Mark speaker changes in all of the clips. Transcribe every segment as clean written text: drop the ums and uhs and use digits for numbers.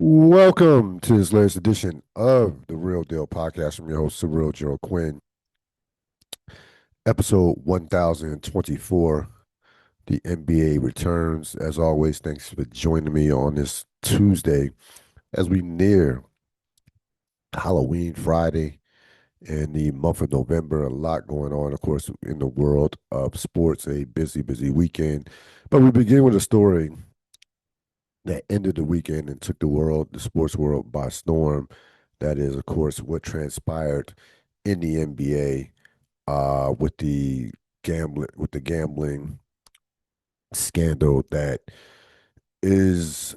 Speaker 1: Welcome to this latest edition of the Ril Dil Podcast. I'm your host, Ril Gerald Quinn, episode 1024. The NBA returns. As always, thanks for joining me on this Tuesday as we near Halloween Friday and the month of November. A lot going on, of course, in the world of sports. A busy, busy weekend. But we begin with a story that ended the weekend and took the sports world by storm. That is, of course, what transpired in the NBA with the gambling scandal that is.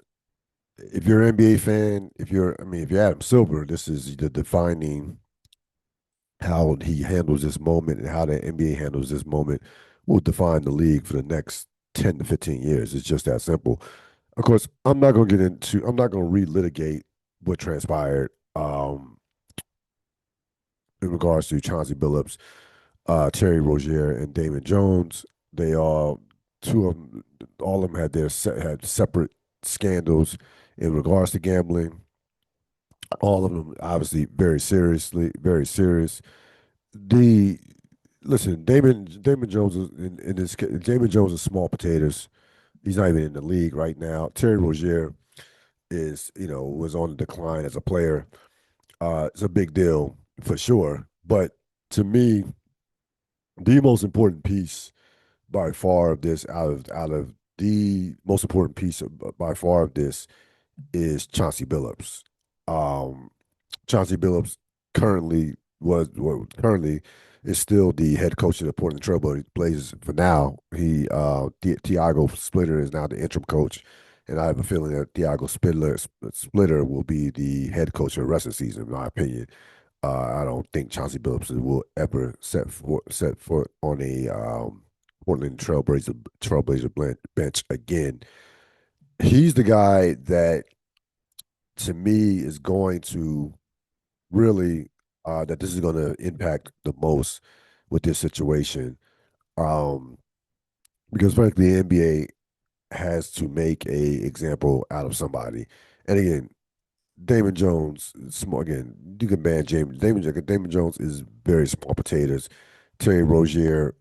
Speaker 1: If you're an NBA fan, if you're Adam Silver, this is the defining how he handles this moment and how the NBA handles this moment will define the league for the next 10 to 15 years. It's just that simple. Of course, I'm not going to relitigate what transpired in regards to Chauncey Billups, Terry Rozier, and Damon Jones. They all, two of them, all of them had separate scandals in regards to gambling. All of them obviously very serious. The Listen, Damon Jones Damon Jones is small potatoes. He's not even in the league right now. Terry Rozier was on the decline as a player. It's a big deal for sure. But to me, the most important piece by far of this, out of the most important piece by far of this, is Chauncey Billups. Um, Chauncey Billups currently is still the head coach of the Portland Trail Blazers for now. Tiago Splitter is now the interim coach, and I have a feeling that Splitter will be the head coach for the rest of the season, in my opinion. I don't think Chauncey Billups will ever set foot on a Portland Trailblazer bench again. He's the guy that, to me, is going to really that this is going to impact the most with this situation. Um, because frankly, the NBA has to make a example out of somebody. And again, Damon Jones, small again. You can ban James. Damon Jones is very small potatoes. Terry Rozier,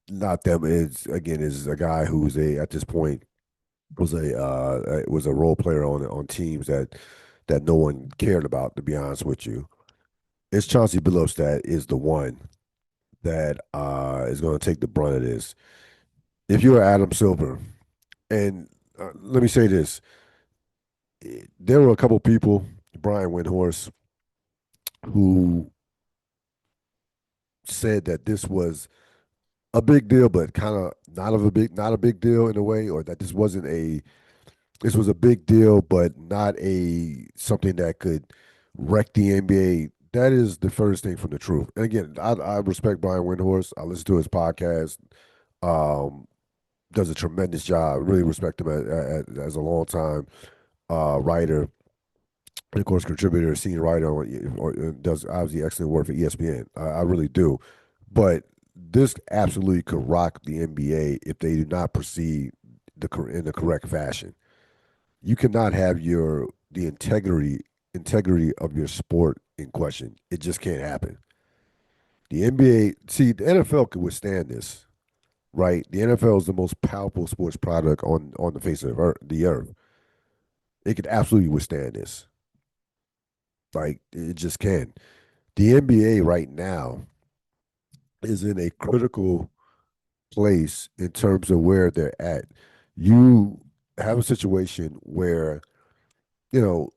Speaker 1: not them is a guy who's a at this point was a role player on teams that no one cared about. To be honest with you, it's Chauncey Billups that is the one that is going to take the brunt of this. If you're Adam Silver, and let me say this, there were a couple people, Brian Windhorst, who said that this was a big deal, but kind of not a big deal in a way, or that this was a big deal, but not a something that could wreck the NBA. That is the first thing from the truth. And again, I respect Brian Windhorst. I listen to his podcast. Um, does a tremendous job. Really respect him as a long time writer, and of course contributor, senior writer, or does obviously excellent work for ESPN. I really do, but this absolutely could rock the NBA if they do not proceed in the correct fashion. You cannot have the integrity of your sport in question. It just can't happen. The NBA, see, the NFL could withstand this, right? The NFL is the most powerful sports product on the face of the earth. It could absolutely withstand this. Like it just can. The NBA right now is in a critical place in terms of where they're at. You have a situation where, you know,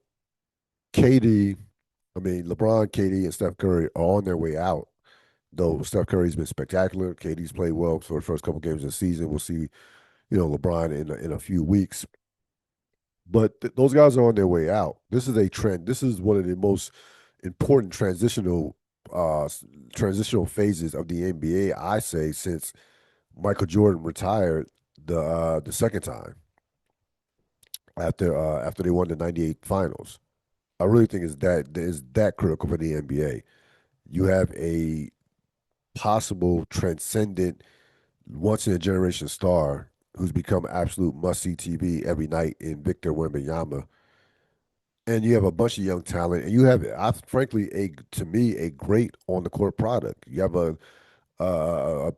Speaker 1: KD, LeBron, KD, and Steph Curry are on their way out. Though Steph Curry's been spectacular, KD's played well for the first couple games of the season. We'll see, LeBron in a few weeks. But those guys are on their way out. This is a trend. This is one of the most important uh, transitional phases of the NBA, I say, since Michael Jordan retired the second time after they won the '98 finals. I really think is that critical for the NBA. You have a possible transcendent, once in a generation star who's become absolute must-see TV every night in Victor Wembanyama, and you have a bunch of young talent, and you have, frankly, a to me, a great on-the-court product. You have a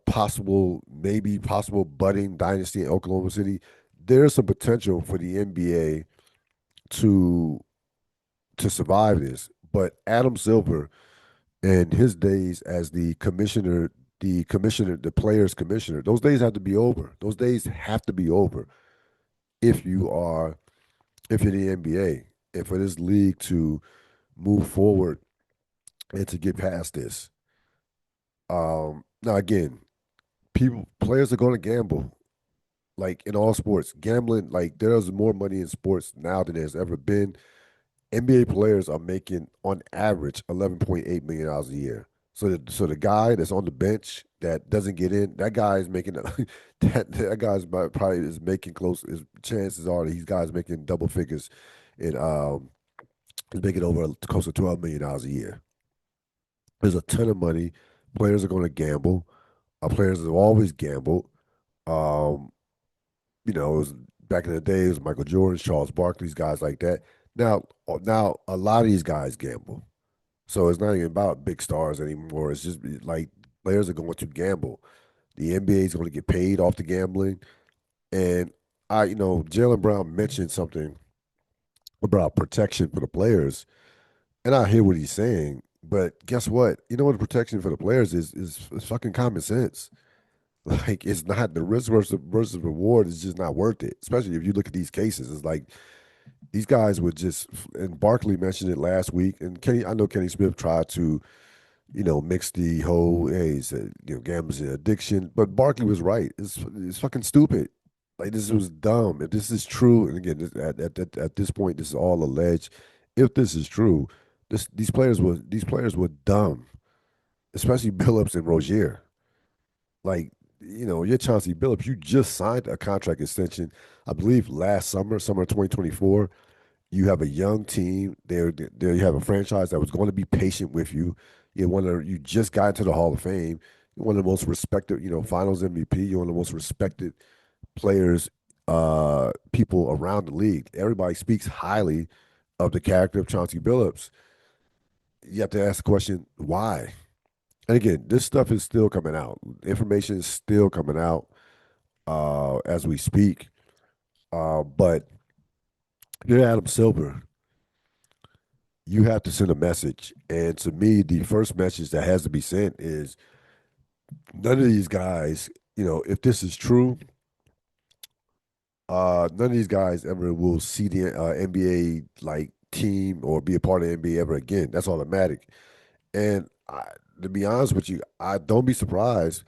Speaker 1: possible, maybe possible budding dynasty in Oklahoma City. There's some potential for the NBA to survive this, but Adam Silver and his days as the players commissioner, those days have to be over. Those days have to be over if you are if you're the NBA and for this league to move forward and to get past this. Now again, players are going to gamble. Like in all sports, gambling, like there's more money in sports now than there's ever been. NBA players are making on average $11.8 million a year. So the guy that's on the bench that doesn't get in, that guy is making that guy's probably is making close. His chances are that he's guys making double figures, and is making over close to $12 million a year. There's a ton of money. Players are going to gamble. Players have always gambled. Um, it was back in the day. It was Michael Jordan, Charles Barkley's guys like that. Now a lot of these guys gamble. So it's not even about big stars anymore. It's just like players are going to gamble. The NBA is going to get paid off the gambling. And Jalen Brown mentioned something about protection for the players, and I hear what he's saying. But guess what? You know what the protection for the players is fucking common sense. Like it's not the risk versus reward is just not worth it. Especially if you look at these cases, it's like these guys would just. And Barkley mentioned it last week, and I know Kenny Smith tried to mix the whole, hey, he said, gambling's an addiction. But Barkley was right. It's fucking stupid. Like this was dumb. If this is true, and again, at this point, this is all alleged. If this is true, these players were dumb, especially Billups and Rozier. Like, you're Chauncey Billups. You just signed a contract extension, I believe, last summer 2024. You have a young team. There you have a franchise that was going to be patient with you. You just got into the Hall of Fame. You're one of the most respected, Finals MVP. You're one of the most respected players, people around the league. Everybody speaks highly of the character of Chauncey Billups. You have to ask the question, why? And again, this stuff is still coming out. Information is still coming out as we speak. But you're Adam Silver. You have to send a message. And to me, the first message that has to be sent is none of these guys, if this is true, none of these guys ever will see the NBA like team or be a part of the NBA ever again. That's automatic. And to be honest with you, I don't be surprised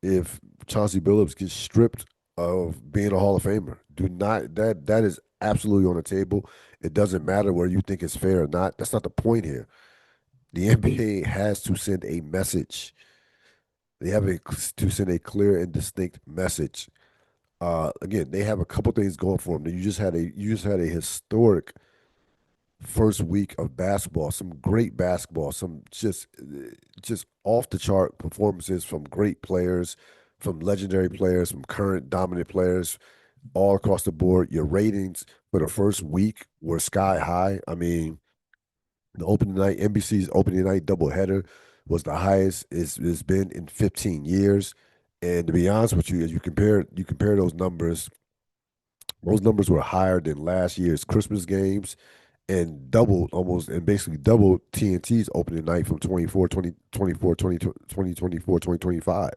Speaker 1: if Chauncey Billups gets stripped of being a Hall of Famer. Do not that is absolutely on the table. It doesn't matter whether you think it's fair or not. That's not the point here. The NBA has to send a message. They have to send a clear and distinct message. Again, they have a couple things going for them. You just had a historic first week of basketball. Some great basketball. Some just off the chart performances from great players, from legendary players, from current dominant players, all across the board. Your ratings for the first week were sky high. I mean, the opening night, NBC's opening night doubleheader was the highest it's been in 15 years. And to be honest with you, as you compare those numbers were higher than last year's Christmas games and doubled almost and basically doubled TNT's opening night from 2025.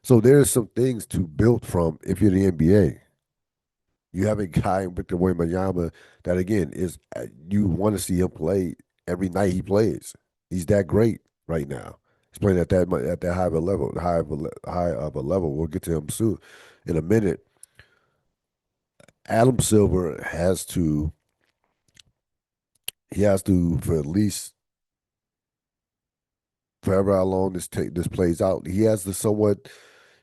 Speaker 1: So there's some things to build from if you're the NBA. You have a guy in Victor Wembanyama that again is you want to see him play every night he plays. He's that great right now. He's playing at that high of a level, high of a level. We'll get to him soon in a minute. Adam Silver has to for at least forever how long this plays out. He has to somewhat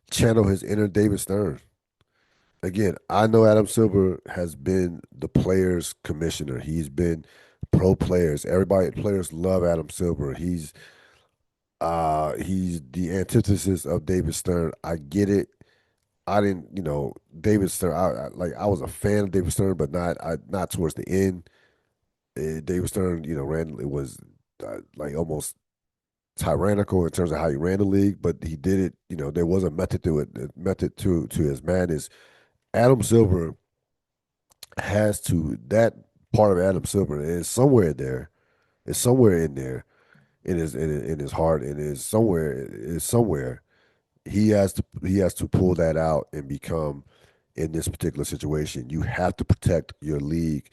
Speaker 1: channel his inner David Stern. Again, I know Adam Silver has been the players commissioner. He's been pro players. Everybody players love Adam Silver. He's the antithesis of David Stern. I get it. I didn't, David Stern. I was a fan of David Stern, but not towards the end. David Stern, ran it was like almost tyrannical in terms of how he ran the league, but he did it. There was a method to it, a method to his madness. Adam Silver has to that part of Adam Silver is somewhere there. It's somewhere in there in his heart, and is somewhere he has to pull that out and become in this particular situation. You have to protect your league,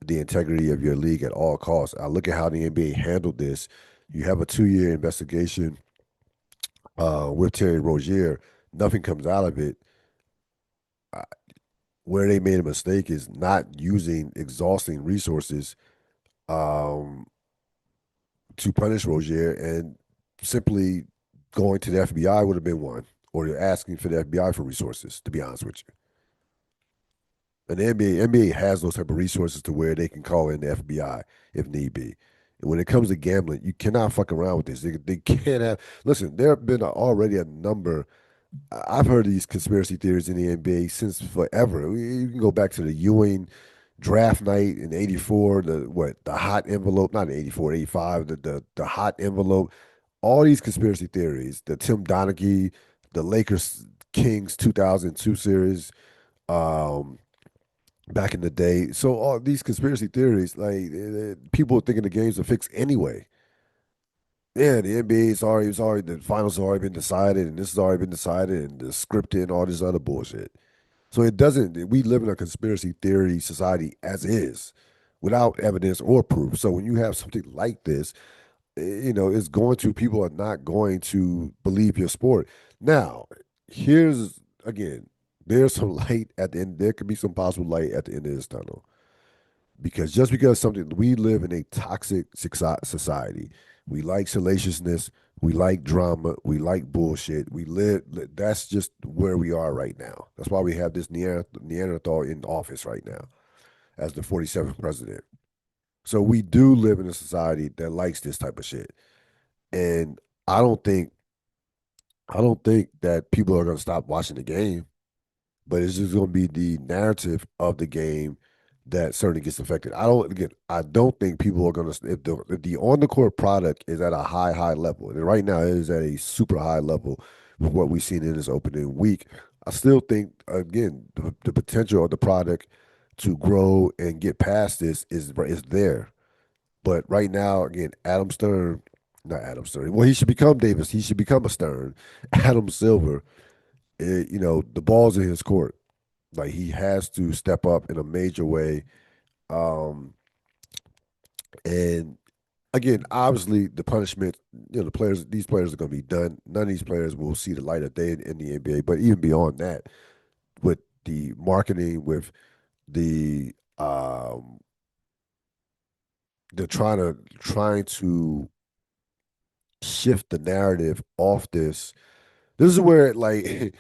Speaker 1: the integrity of your league at all costs. I look at how the NBA handled this. You have a 2-year investigation with Terry Rozier. Nothing comes out of it. Uh, where they made a mistake is not using exhausting resources um, to punish Rozier, and simply going to the FBI would have been one, or asking for the FBI for resources. To be honest with you, and the NBA has those type of resources to where they can call in the FBI if need be. And when it comes to gambling, you cannot fuck around with this. They can't have. Listen, there have been already a number. I've heard these conspiracy theories in the NBA since forever. You can go back to the Ewing draft night in '84, the hot envelope, not in '84, '85, the hot envelope. All these conspiracy theories, the Tim Donaghy, the Lakers Kings 2002 series, um, back in the day. So all these conspiracy theories, like people thinking the games are fixed anyway. Yeah, the NBA is already, the finals have already been decided, and this has already been decided, and the scripted and all this other bullshit. So it doesn't. We live in a conspiracy theory society as is, without evidence or proof. So when you have something like this, it's going to people are not going to believe your sport. Now, here's again, there's some light at the end. There could be some possible light at the end of this tunnel, because just because something we live in a toxic society, we like salaciousness, we like drama, we like bullshit. We live. That's just where we are right now. That's why we have this Neanderthal in office right now as the 47th president. So we do live in a society that likes this type of shit. And I don't think I don't think that people are going to stop watching the game, but it's just going to be the narrative of the game that certainly gets affected. I don't think people are going to if the on the court product is at a high level, and right now it is at a super high level with what we've seen in this opening week. I still think again the potential of the product to grow and get past this is there. But right now, again, Adam Stern, not Adam Stern. Well, he should become Davis. He should become a Stern. Adam Silver, the ball's in his court. Like he has to step up in a major way. Um, and again, obviously, the punishment, these players are going to be done. None of these players will see the light of day in the NBA. But even beyond that, with the marketing, with the they're trying to shift the narrative off this. This is where like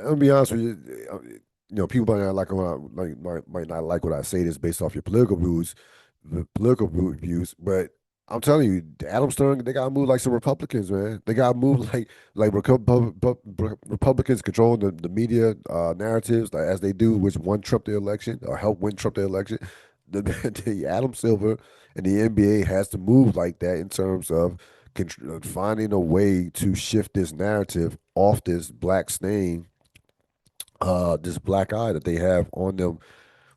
Speaker 1: I'll be honest with you. People might not like what might not like what I say this based off your political views, but I'm telling you, Adam Stern, they got to move like some Republicans, man. They got to move like Republicans controlling the media narratives, like, as they do, which won Trump the election or helped win Trump the election. The Adam Silver and the NBA has to move like that in terms of finding a way to shift this narrative off this black stain, this black eye that they have on them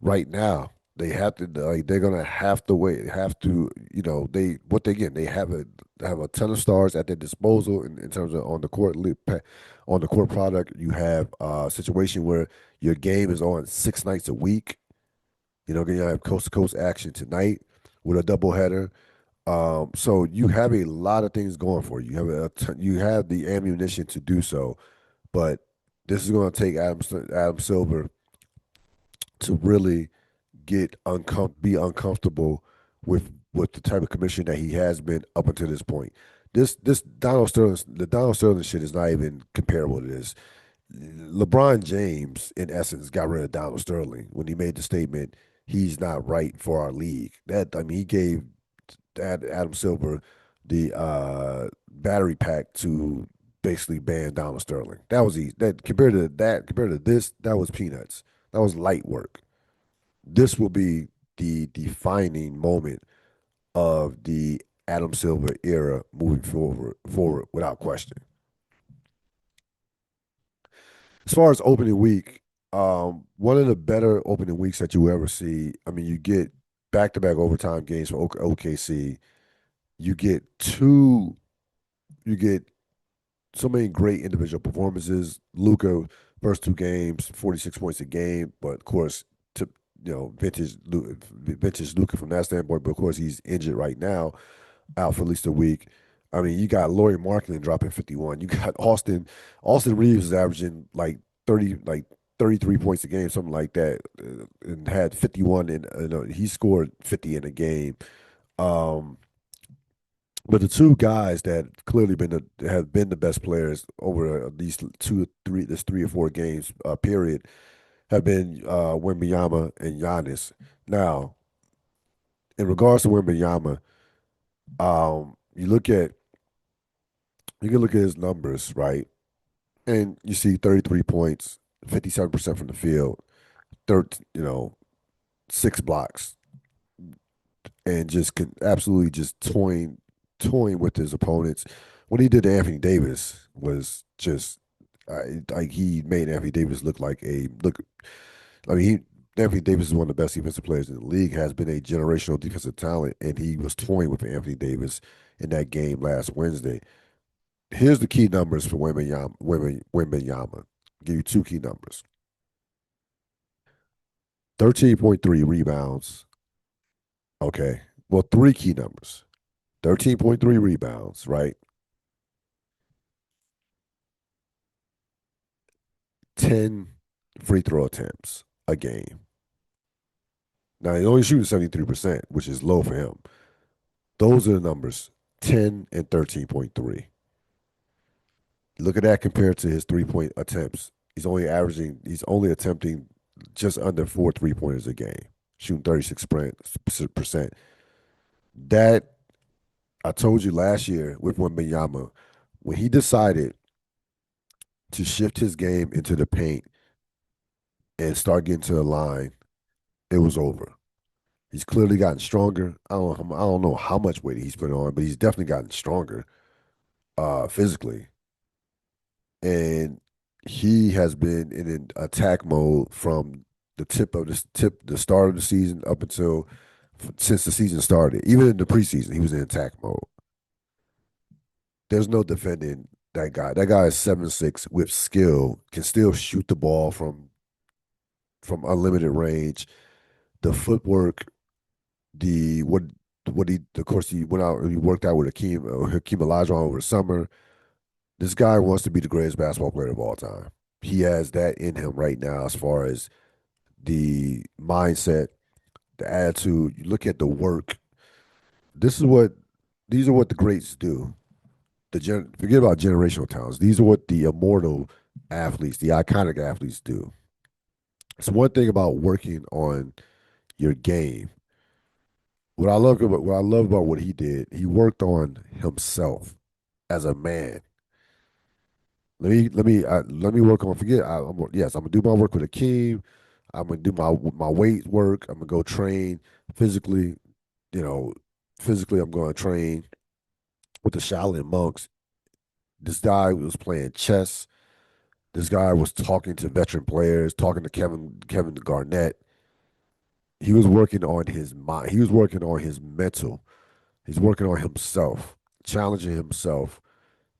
Speaker 1: right now. They have to like they're gonna have to wait, have to they what they get. They have a ton of stars at their disposal in terms of on the court product. You have a situation where your game is on 6 nights a week. You have coast to coast action tonight with a doubleheader. So you have a lot of things going for you. You have the ammunition to do so, but this is going to take Adam Silver to really be uncomfortable with the type of commission that he has been up until this point. The Donald Sterling shit is not even comparable to this. LeBron James, in essence, got rid of Donald Sterling when he made the statement he's not right for our league. He gave Adam Silver the battery pack to basically banned Donald Sterling. That was easy. Compared to this, that was peanuts. That was light work. This will be the defining moment of the Adam Silver era moving forward without question. As far as opening week, one of the better opening weeks that you ever see. I mean, you get back-to-back overtime games for OKC. You get two. You get so many great individual performances. Luka, first two games, 46 points a game, but of course, to vintage Luka from that standpoint. But of course, he's injured right now, out for at least a week. I mean, you got Lauri Markkanen dropping 51. You got Austin Reeves is averaging like 33 points a game, something like that, and had 51 he scored 50 in a game. Um, but the two guys that clearly have been the best players over these this 3 or 4 games period have been Wembanyama and Giannis. Now, in regards to Wembanyama, you look at you can look at his numbers, right? And you see 33 points, 57% from the field, third, 6 blocks, and just absolutely just toying with his opponents. What he did to Anthony Davis was just like he made Anthony Davis look like a look. I mean, Anthony Davis is one of the best defensive players in the league. Has been a generational defensive talent, and he was toying with Anthony Davis in that game last Wednesday. Here's the key numbers for Wembanyama. Give you two key numbers: 13.3 rebounds. Okay, well, three key numbers: 13.3 rebounds, right? 10 free throw attempts a game. Now he's only shooting 73%, which is low for him. Those are the numbers: 10 and 13.3. Look at that compared to his 3-point attempts. He's only attempting just under 4 3-pointers a game, shooting 36%. That, I told you last year with Wembanyama, when he decided to shift his game into the paint and start getting to the line, it was over. He's clearly gotten stronger. I don't know how much weight he's put on, but he's definitely gotten stronger physically. And he has been in an attack mode from the start of the season up until since the season started. Even in the preseason, he was in attack mode. There's no defending that guy. That guy is 7'6" with skill, can still shoot the ball from unlimited range. The footwork, the what he of course he went out and he worked out with Hakeem Olajuwon over the summer. This guy wants to be the greatest basketball player of all time. He has that in him right now as far as the mindset, the attitude. You look at the work. This is what these are what the greats do. Forget about generational talents. These are what the immortal athletes, the iconic athletes do. It's one thing about working on your game. What I love about what he did, he worked on himself as a man. Let me work on. Yes, I'm gonna do my work with Akeem. I'm gonna do my weight work. I'm gonna go train physically. You know, physically, I'm going to train with the Shaolin monks. This guy was playing chess. This guy was talking to veteran players, talking to Kevin Garnett. He was working on his mind. He was working on his mental. He's working on himself, challenging himself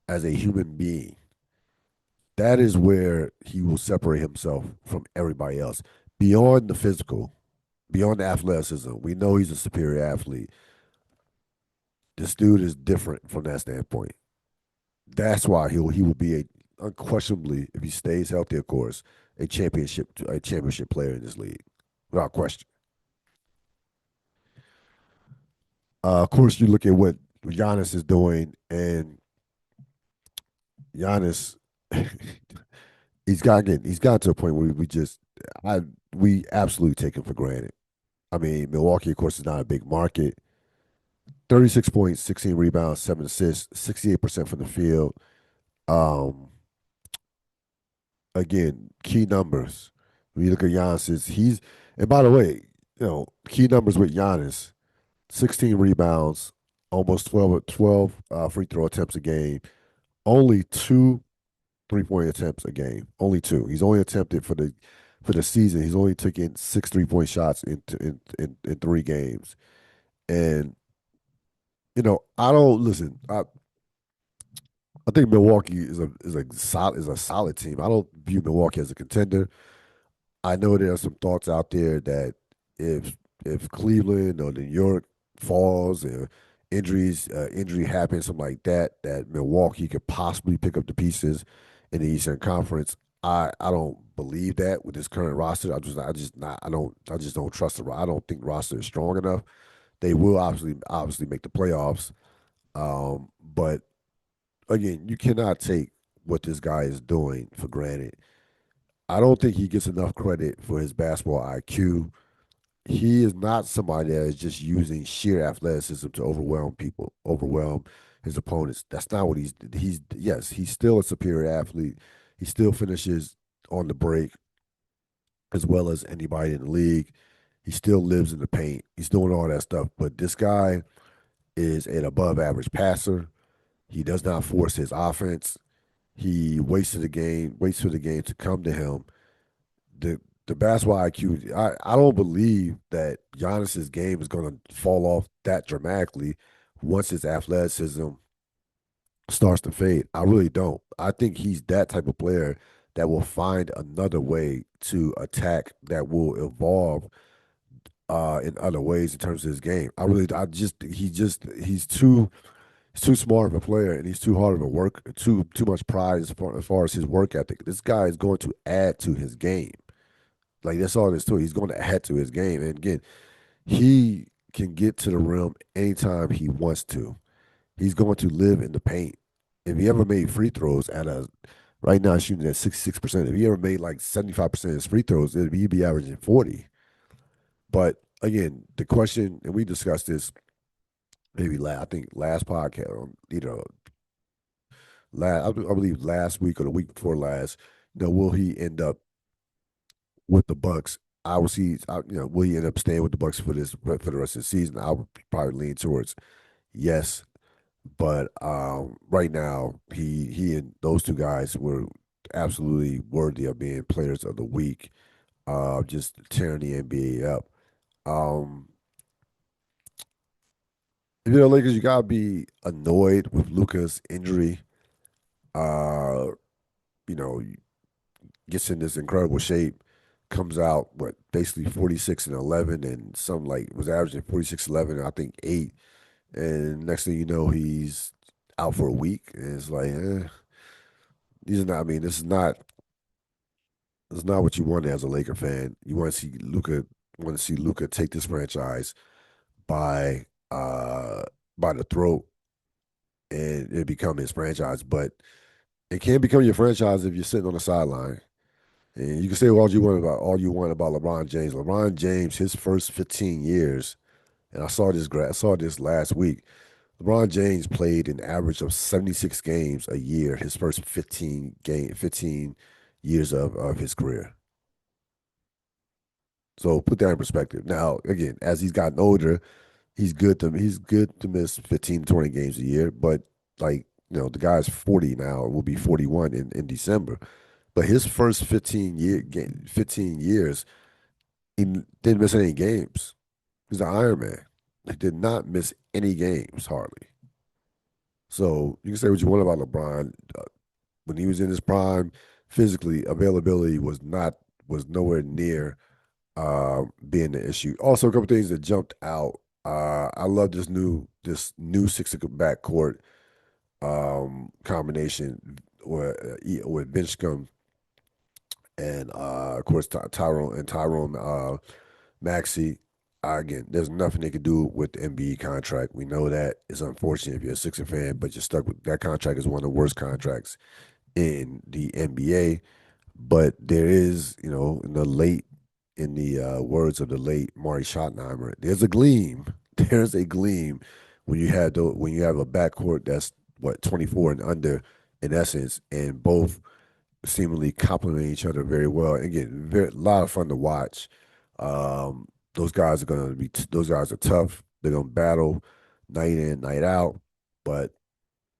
Speaker 1: as a human being. That is where he will separate himself from everybody else. Beyond the physical, beyond the athleticism, we know he's a superior athlete. This dude is different from that standpoint. That's why he will be a unquestionably, if he stays healthy, of course, a championship player in this league, without question. Of course, you look at what Giannis is doing, and Giannis, he's gotten to a point where I we absolutely take him for granted. I mean, Milwaukee, of course, is not a big market. 36 points, 16 rebounds, 7 assists, 68% from the field. Um, again, key numbers. When you look at Giannis, and by the way, key numbers with Giannis: 16 rebounds, almost 12 free throw attempts a game, only two 3-point attempts a game, only two. He's only attempted for the season. He's only taken six 3-point shots in 3 games, and I don't listen. I think Milwaukee is a solid team. I don't view Milwaukee as a contender. I know there are some thoughts out there that if if Cleveland or New York falls or injury happens, something like that, that Milwaukee could possibly pick up the pieces in the Eastern Conference. I don't believe that with this current roster. I just don't trust the. I don't think the roster is strong enough. They will obviously make the playoffs. But again, you cannot take what this guy is doing for granted. I don't think he gets enough credit for his basketball IQ. He is not somebody that is just using sheer athleticism to overwhelm people, overwhelm his opponents. That's not what he's yes, he's still a superior athlete. He still finishes on the break as well as anybody in the league. He still lives in the paint. He's doing all that stuff. But this guy is an above average passer. He does not force his offense. He waits for the game to come to him. The basketball IQ, I don't believe that Giannis's game is going to fall off that dramatically once his athleticism starts to fade. I really don't. I think he's that type of player that will find another way to attack that will evolve in other ways in terms of his game. He's too smart of a player and he's too hard of a work, too much pride as far as his work ethic. This guy is going to add to his game. Like that's all there's to it. He's going to add to his game. And again, he can get to the rim anytime he wants to. He's going to live in the paint. If he ever made free throws at a right now shooting at 66%, if he ever made like 75% of his free throws, he'd be averaging 40. But again, the question, and we discussed this maybe I think last podcast, I believe last week or the week before last, will he end up with the Bucks? I will see. Will he end up staying with the Bucks for the rest of the season? I would probably lean towards yes, but right now he and those two guys were absolutely worthy of being players of the week. Just tearing the NBA up. Um, Lakers, you gotta be annoyed with Luka's injury. Uh, he gets in this incredible shape, comes out basically 46-11, and some like was averaging 46-11, I think 8. And next thing you know, he's out for a week. And it's like, these are not, I mean, this is not what you want as a Laker fan. You want to see Luca take this franchise by uh by the throat and it become his franchise. But it can't become your franchise if you're sitting on the sideline. And you can say all you want about LeBron James. LeBron James, his first 15 years, and I saw this last week. LeBron James played an average of 76 games a year his first 15 years of his career. So put that in perspective. Now, again, as he's gotten older, he's good to miss 15 to 20 games a year, but like, the guy's 40 now, will be 41 in December. But his first 15 years, he didn't miss any games. He's an Iron Man. He did not miss any games hardly. So you can say what you want about LeBron. When he was in his prime, physically availability was nowhere near being the issue. Also, a couple things that jumped out. I love this new six backcourt combination with Benchcom and of course Tyrone Maxey. Again, there's nothing they could do with the NBA contract. We know that it's unfortunate if you're a Sixer fan, but you're stuck with that contract. Is one of the worst contracts in the NBA. But there is, in the words of the late Mari Schottenheimer, there's a gleam. There's a gleam when you have a backcourt that's 24 and under. in essence, and both seemingly complement each other very well. And again, a lot of fun to watch. Those guys are going to be, those guys are tough. They're going to battle night in, night out. But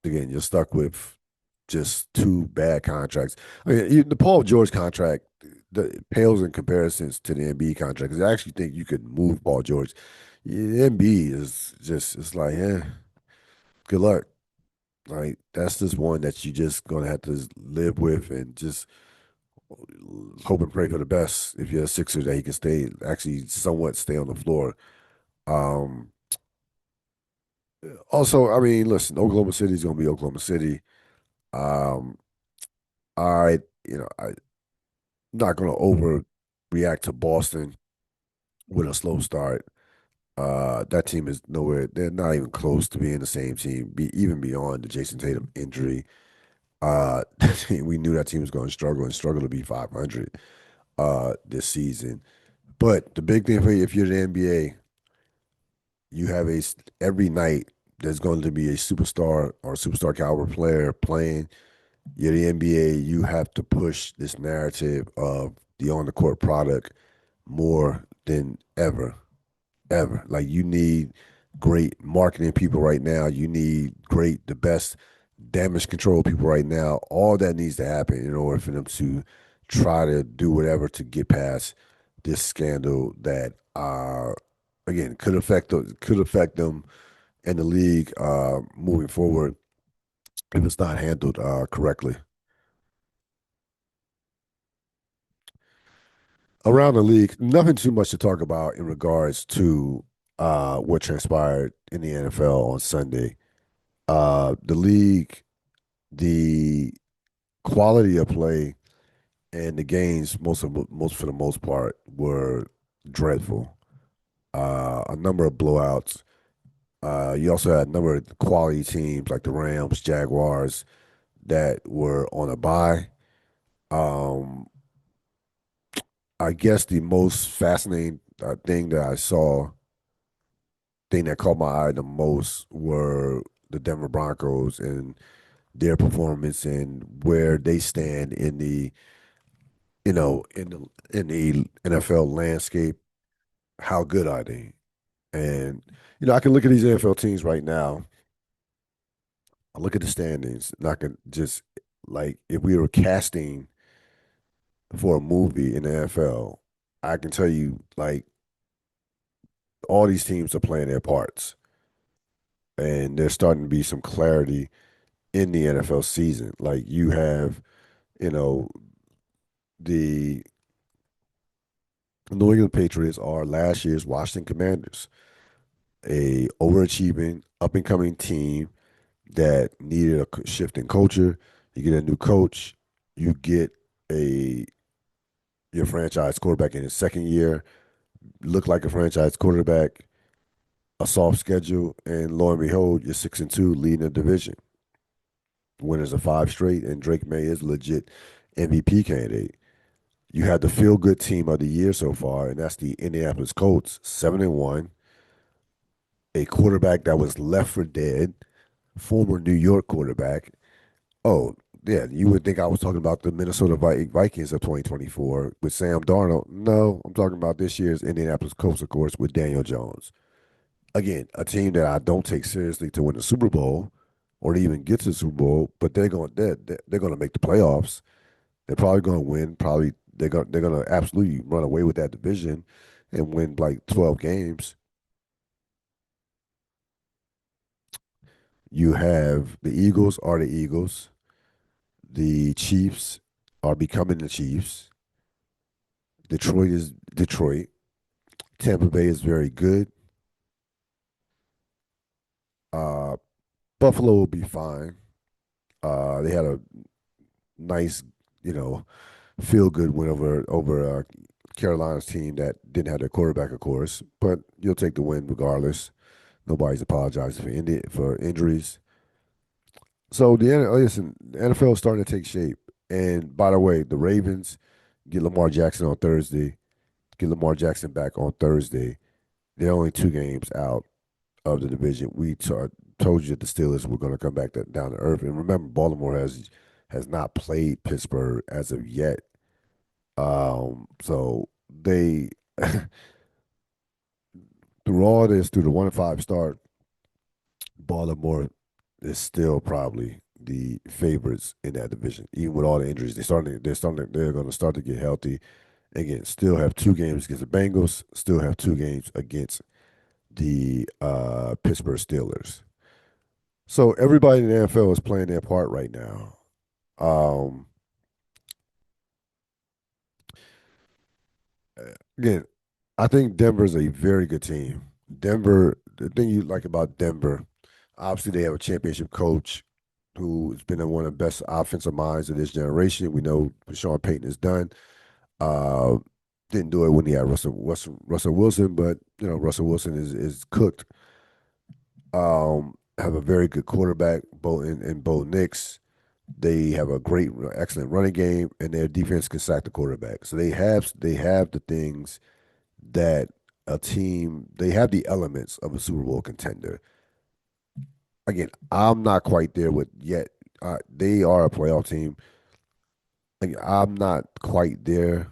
Speaker 1: again, you're stuck with just two bad contracts. I mean, the Paul George contract pales in comparisons to the Embiid contract because I actually think you could move Paul George. Yeah, Embiid is just, it's like, good luck. Like, that's just one that you just going to have to live with and just hope and pray for the best if you're a Sixer that he can stay, actually somewhat stay on the floor. Um, Also, I mean, listen, Oklahoma City is going to be Oklahoma City. Um, I, I'm not going to overreact to Boston with a slow start. That team is nowhere. They're not even close to being the same team, even beyond the Jason Tatum injury. We knew that team was going to struggle to be 500 this season. But the big thing for you, if you're the NBA, you have every night there's going to be a superstar or superstar caliber player playing. You're the NBA. You have to push this narrative of the on the court product more than ever, ever. Like you need great marketing people right now. You need the best damage control people right now. All that needs to happen in order for them to try to do whatever to get past this scandal that, again, could affect them and the league moving forward if it's not handled correctly. Around the league, nothing too much to talk about in regards to what transpired in the NFL on Sunday. The league, the quality of play and the games, most for the most part, were dreadful. A number of blowouts. You also had a number of quality teams like the Rams, Jaguars that were on a bye. Um, I guess the most fascinating thing that caught my eye the most were the Denver Broncos and their performance and where they stand in the NFL landscape. How good are they? And I can look at these NFL teams right now. I look at the standings, and I can just like if we were casting for a movie in the NFL, I can tell you like all these teams are playing their parts, and there's starting to be some clarity in the NFL season. Like you have, you know, the New England Patriots are last year's Washington Commanders, a overachieving, up and coming team that needed a shift in culture. You get a new coach, you get a your franchise quarterback in his second year, look like a franchise quarterback, a soft schedule, and lo and behold, you're 6-2, leading the division. Winners of five straight, and Drake May is legit MVP candidate. You had the feel good team of the year so far, and that's the Indianapolis Colts, 7-1. A quarterback that was left for dead, former New York quarterback. Oh, yeah, you would think I was talking about the Minnesota Vikings of 2024 with Sam Darnold. No, I'm talking about this year's Indianapolis Colts, of course, with Daniel Jones. Again, a team that I don't take seriously to win the Super Bowl or to even get to the Super Bowl, but they're going to make the playoffs. They're probably going to win. Probably they're going to absolutely run away with that division and win like 12 games. You have the Eagles are the Eagles. The Chiefs are becoming the Chiefs. Detroit is Detroit. Tampa Bay is very good. Uh, Buffalo will be fine. They had a nice, you know, feel good win over Carolina's team that didn't have their quarterback, of course. But you'll take the win regardless. Nobody's apologizing for injuries. So the NFL is starting to take shape. And by the way, the Ravens get Lamar Jackson on Thursday. Get Lamar Jackson back on Thursday. They're only 2 games out of the division. told you that the Steelers were going to come back down to earth. And remember, Baltimore has not played Pittsburgh as of yet. So they through all this, through the 1-5 start, Baltimore is still probably the favorites in that division, even with all the injuries. They're going to start to get healthy. Again, still have 2 games against the Bengals. Still have 2 games against the Pittsburgh Steelers. So everybody in the NFL is playing their part right now. Um, Again, I think Denver's a very good team. Denver, the thing you like about Denver, obviously they have a championship coach who's been one of the best offensive minds of this generation. We know what Sean Payton has done. Uh, didn't do it when he had Russell Wilson, but Russell Wilson is cooked. Have a very good quarterback, both in both Knicks. They have a great, excellent running game, and their defense can sack the quarterback. So they have the things that a team they have the elements of a Super Bowl contender. Again, I'm not quite there with yet. They are a playoff team. Again, I'm not quite there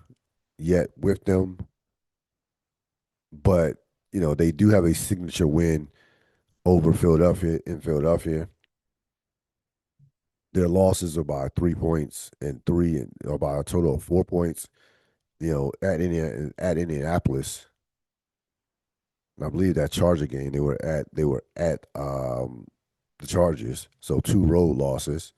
Speaker 1: yet with them, but they do have a signature win over Philadelphia in Philadelphia. Their losses are by 3 points and three, or by a total of 4 points. At Indianapolis, and I believe that Charger game they were at the Chargers, so 2 road losses,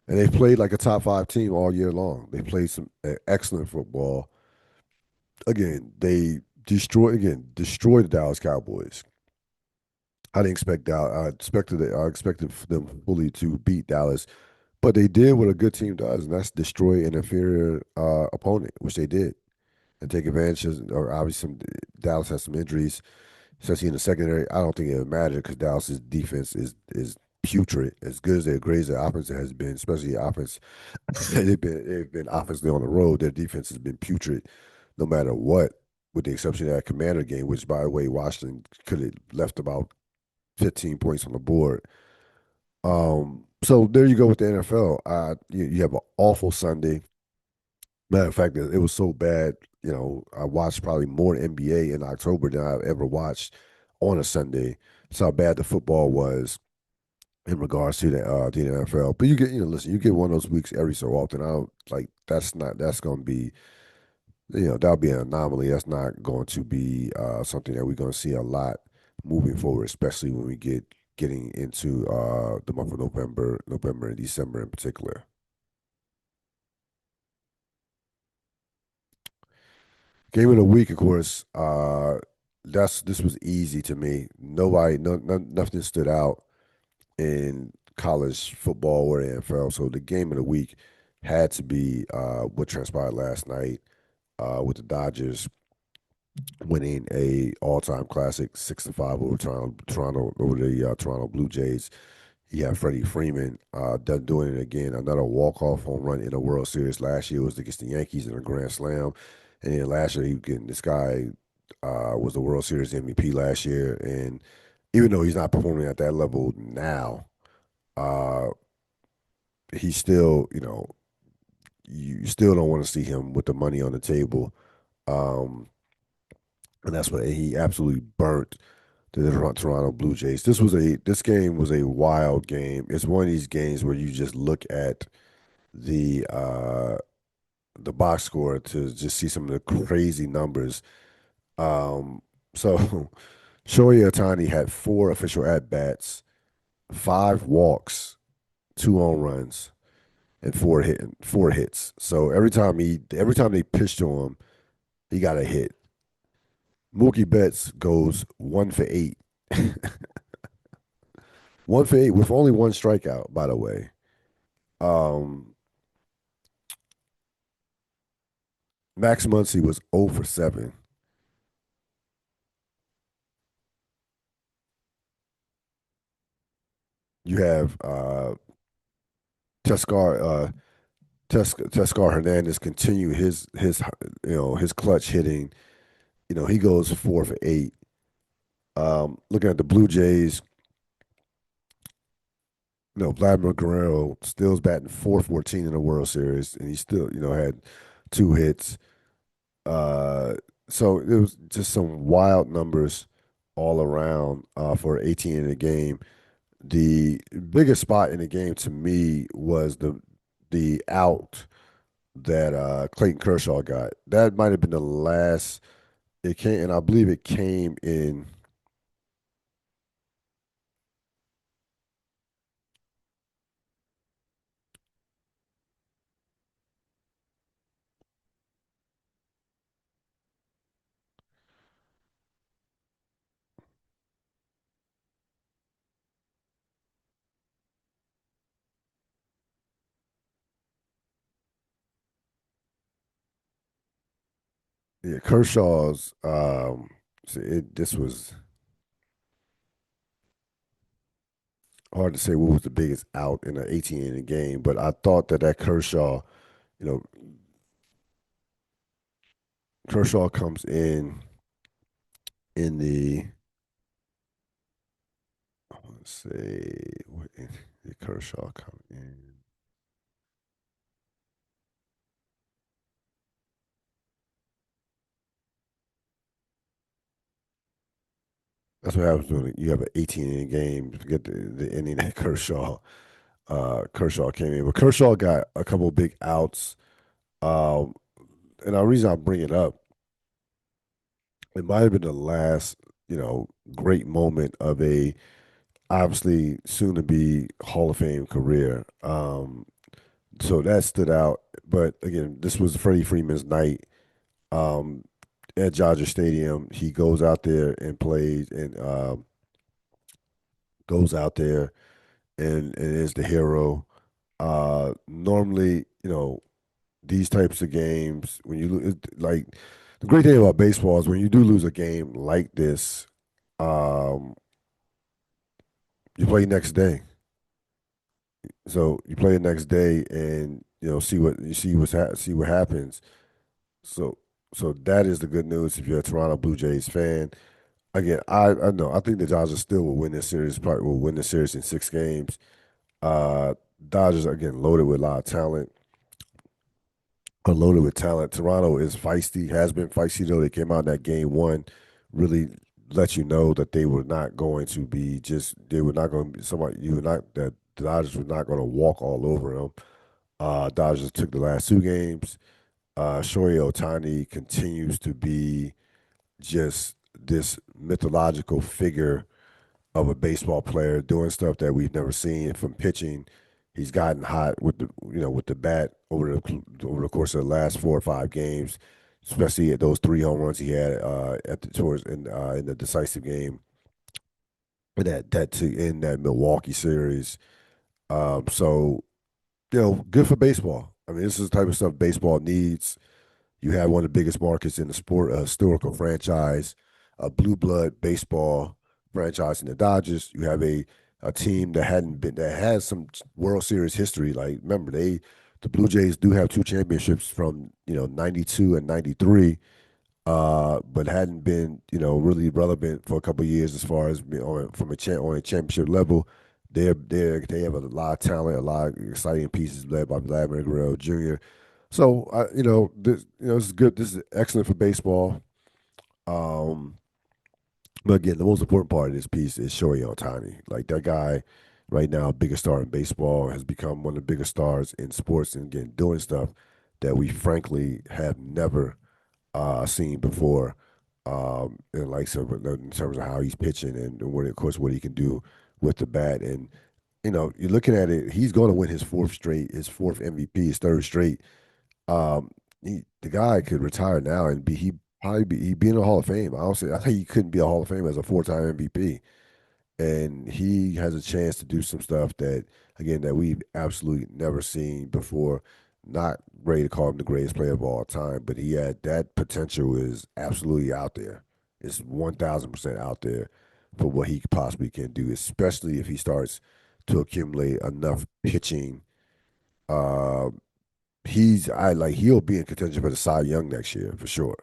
Speaker 1: and they've played like a top 5 team all year long. They played some excellent football. Again, they destroyed the Dallas Cowboys. I didn't expect Dallas. I expected them fully to beat Dallas, but they did what a good team does, and that's destroy an inferior opponent, which they did, and take advantage of. Or obviously, Dallas has some injuries, especially in the secondary. I don't think it would matter because Dallas's defense is putrid. As good as great as their offense has been, especially offense, they've been offensively on the road. Their defense has been putrid, no matter what, with the exception of that Commander game, which by the way, Washington could have left about 15 points on the board. So there you go with the NFL. You have an awful Sunday. Matter of fact, it was so bad. I watched probably more NBA in October than I've ever watched on a Sunday. That's how bad the football was in regards to the NFL. But listen, you get one of those weeks every so often. I don't like that's going to be, that'll be an anomaly. That's not going to be something that we're going to see a lot moving forward, especially when we getting into the month of November and December in particular. Game of the week, of course. This was easy to me. Nothing stood out in college football or the NFL. So the game of the week had to be what transpired last night with the Dodgers winning a all-time classic 6-5 over Toronto over the Toronto Blue Jays. You have Freddie Freeman doing it again. Another walk-off home run in a World Series. Last year was against the Yankees in a grand slam. And then last year, this guy was the World Series MVP last year. And even though he's not performing at that level now, uh, he's still, you still don't want to see him with the money on the table. Um, and that's what he absolutely burnt the Toronto Blue Jays. This game was a wild game. It's one of these games where you just look at the uh the box score to just see some of the crazy numbers. Um so Shohei Ohtani had 4 official at bats, 5 walks, 2 home runs, and four hits. So every time they pitched to him, he got a hit. Mookie Betts goes 1 for 8. 1 for 8 with only one strikeout, by the way. Um, Max Muncy was 0 for 7. You have Tescar Tescar Hernandez continue his clutch hitting. He goes 4 for 8. Looking at the Blue Jays, Vladimir Guerrero still's batting 414 in the World Series, and he still, had two hits. Uh, so it was just some wild numbers all around for 18 in the game. The biggest spot in the game to me was the out that Clayton Kershaw got. That might have been the last. It came, and I believe it came in. Yeah, Kershaw's. This was hard to say what was the biggest out in an 18 inning game, but I thought that Kershaw, you know, Kershaw comes in the. Let's say what did Kershaw come in? That's what happens when you have an 18 inning game. Forget the inning that Kershaw came in, but Kershaw got a couple of big outs. Um, and the reason I bring it up, it might have been the last, great moment of a obviously soon to be Hall of Fame career. So that stood out. But again, this was Freddie Freeman's night um, at Dodger Stadium. He goes out there and plays and goes out there and is the hero. Normally, these types of games, when you like the great thing about baseball is when you do lose a game like this, um, you play next day. So you play the next day, and see what you see what happens. So so that is the good news if you're a Toronto Blue Jays fan. Again, I know I think the Dodgers still will win this series. Probably will win this series in 6 games. Uh, Dodgers again loaded with a lot of talent. Are loaded with talent. Toronto is feisty. Has been feisty though. They came out in that game one, really let you know that they were not going to be just. They were not going to be somebody. You were not that the Dodgers were not going to walk all over them. Dodgers took the last 2 games. Shohei Ohtani continues to be just this mythological figure of a baseball player doing stuff that we've never seen from pitching. He's gotten hot with the bat over the course of the last 4 or 5 games, especially at those 3 home runs he had at the towards in the decisive game that to end that Milwaukee series. So good for baseball. I mean, this is the type of stuff baseball needs. You have one of the biggest markets in the sport, a historical franchise, a blue blood baseball franchise in the Dodgers. You have a team that hadn't been that has some World Series history. Like remember, the Blue Jays do have 2 championships from '92 and '93, but hadn't been really relevant for a couple of years as far as on a championship level. They have a lot of talent, a lot of exciting pieces led by Vladimir Guerrero Jr. So this is good. This is excellent for baseball. Um, but again, the most important part of this piece is Shohei Ohtani. Like that guy, right now, biggest star in baseball, has become one of the biggest stars in sports, and again, doing stuff that we frankly have never seen before. And like so, in terms of how he's pitching and what, of course, what he can do with the bat, and you're looking at it. He's going to win his fourth MVP, his third straight. The guy could retire now and he probably he'd be in the Hall of Fame. I think he couldn't be a Hall of Fame as a 4-time MVP, and he has a chance to do some stuff that again that we've absolutely never seen before. Not ready to call him the greatest player of all time, but he had that potential is absolutely out there. It's 1,000% out there for what he possibly can do, especially if he starts to accumulate enough pitching. Uh, he'll be in contention for the Cy Young next year for sure.